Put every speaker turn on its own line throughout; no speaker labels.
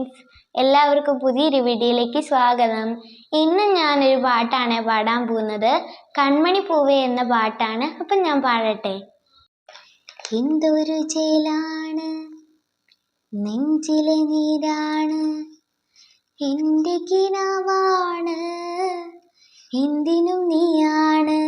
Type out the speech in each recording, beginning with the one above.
Friends, എല്ലാവർക്കും പുതിയൊരു വീഡിയോയിലേക്ക് സ്വാഗതം. ഇന്ന് ഞാനൊരു പാട്ടാണ് പാടാൻ പോകുന്നത്. കൺമണി പൂവേ എന്ന പാട്ടാണ്. അപ്പം ഞാൻ പാടട്ടെ. എന്തൊരു ചേലാണ്, നെഞ്ചിലെ നീരാണ്, എൻ്റെ കിനാവാണ്, എന്തിനും നീയാണ്.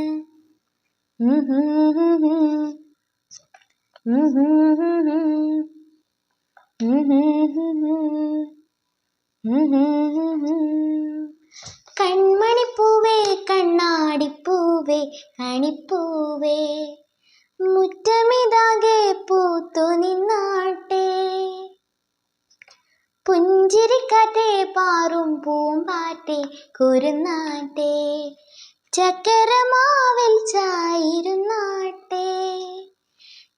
കൺമണിപ്പൂവേ കണ്ണാടിപ്പൂവേ കണിപ്പൂവേ, മുറ്റമിതാകെ പൂത്തു നിന്നാട്ടെ. പുഞ്ചിരിക്കാറ്റേ പാറും പൂമ്പാറ്റേ കുരുന്നാട്ടെ, ചക്കരമാവിൽ ചായിരുന്നാട്ടെ.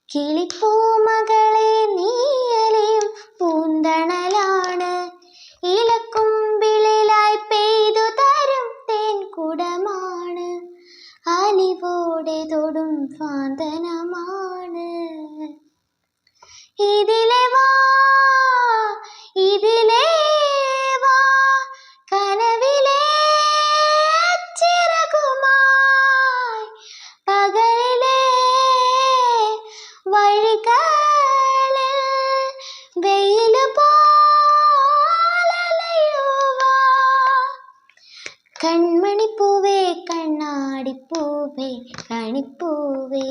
കിളിപ്പൂമകളെ നീയലയും പൂന്തണലാണ്, ഇലക്കുമ്പിളിലായി പെയ്തു തരും തേൻകുടമാണ്, അലിവോടെ തൊടും സാന്ത്വനമാണ്. ഇതിലെ വാ ഇതിലെ വാ, കനവിലെ ചിറകുമായി പകലിലെ വഴികളിൽ വെയില് പോലലയുവാ. കൺമണിപ്പൂവേ കണ്ണാടിപ്പൂവേ കണിപ്പൂവേ,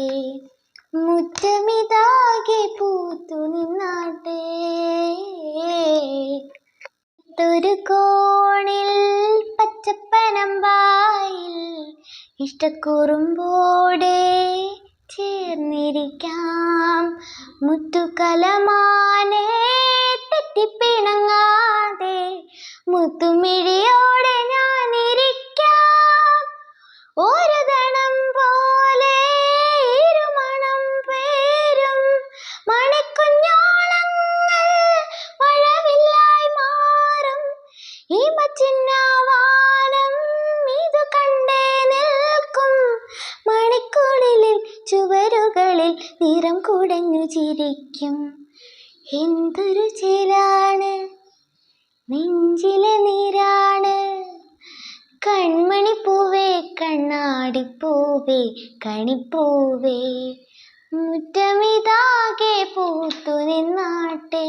മുറ്റമിതാകെ പൂത്തു നിന്നാട്ടെ. ഒരു കോണിൽ പച്ചപ്പനമ്പായിൽ ഇഷ്ടക്കുറുമ്പോടെ ചേർന്നിരിക്കാം. മുത്തുകലമാനെ തെറ്റിപ്പിണങ്ങാതെ മുത്തുമിഴിയോടെ ഞാനിരിക്കാം. ഒരു ദണം പോലെ ഇരുമണം പേരും മണിക്കുഞ്ഞോളങ്ങൾ മഴവില്ലായി മാറും. ഈ മച്ചിന്നാവാനം ഇതു കണ്ടേ നിൽക്കും. മണിക്കുളിലിൽ ചുവരുകളിൽ നിറം കുടഞ്ഞു ചിരിക്കും. എന്തൊരു ചേലാണ്, നെഞ്ചിലെ നീരാണ്, കൺമണിപ്പൂവേ കണ്ണാടിപ്പൂവേ കണിപ്പൂവേ, മുറ്റമിതാകെ പൂത്തു നിന്നാട്ടെ.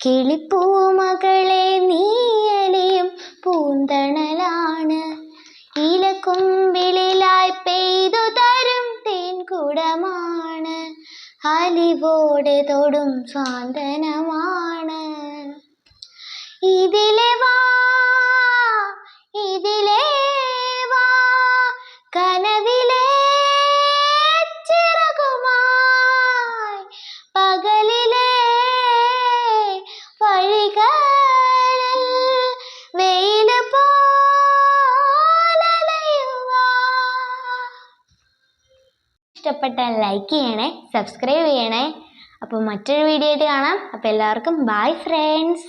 കിളിപ്പൂമകളെ നീയലയും പൂന്തണലാണ്, ഇലക്കുമ്പിളിലായി പെയ്തു തരും തേൻകുടമാണ്, അലിവോടെ തൊടും സാന്ത്വനമാണ്. ഇതിലെ വാ ഇതിലെ വാ, കനവിലെ ചിറകുമായി പകലിലെ വഴികളിൽ വെയില് പോലലയുവാ. ഇഷ്ടപ്പെട്ടാൽ ലൈക്ക് ചെയ്യണേ, സബ്സ്ക്രൈബ് ചെയ്യണേ. അപ്പോൾ മറ്റൊരു വീഡിയോ ആയിട്ട് കാണാം. അപ്പോൾ എല്ലാവർക്കും ബൈ ഫ്രണ്ട്സ്.